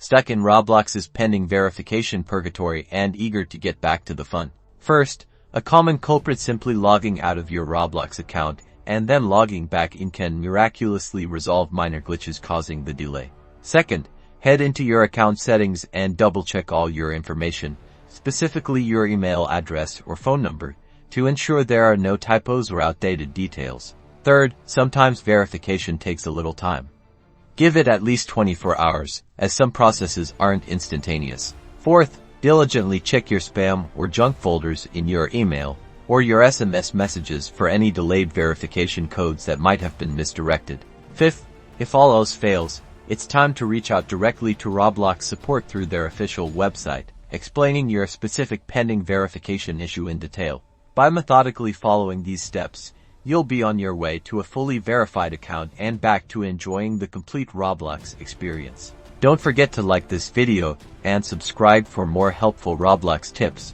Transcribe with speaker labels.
Speaker 1: stuck in Roblox's pending verification purgatory and eager to get back to the fun. First, a common culprit simply logging out of your Roblox account and then logging back in can miraculously resolve minor glitches causing the delay. Second, head into your account settings and double-check all your information, specifically your email address or phone number, to ensure there are no typos or outdated details. Third, sometimes verification takes a little time. Give it at least 24 hours, as some processes aren't instantaneous. Fourth, diligently check your spam or junk folders in your email or your SMS messages for any delayed verification codes that might have been misdirected. Fifth, if all else fails, it's time to reach out directly to Roblox support through their official website, explaining your specific pending verification issue in detail. By methodically following these steps, you'll be on your way to a fully verified account and back to enjoying the complete Roblox experience. Don't forget to like this video and subscribe for more helpful Roblox tips.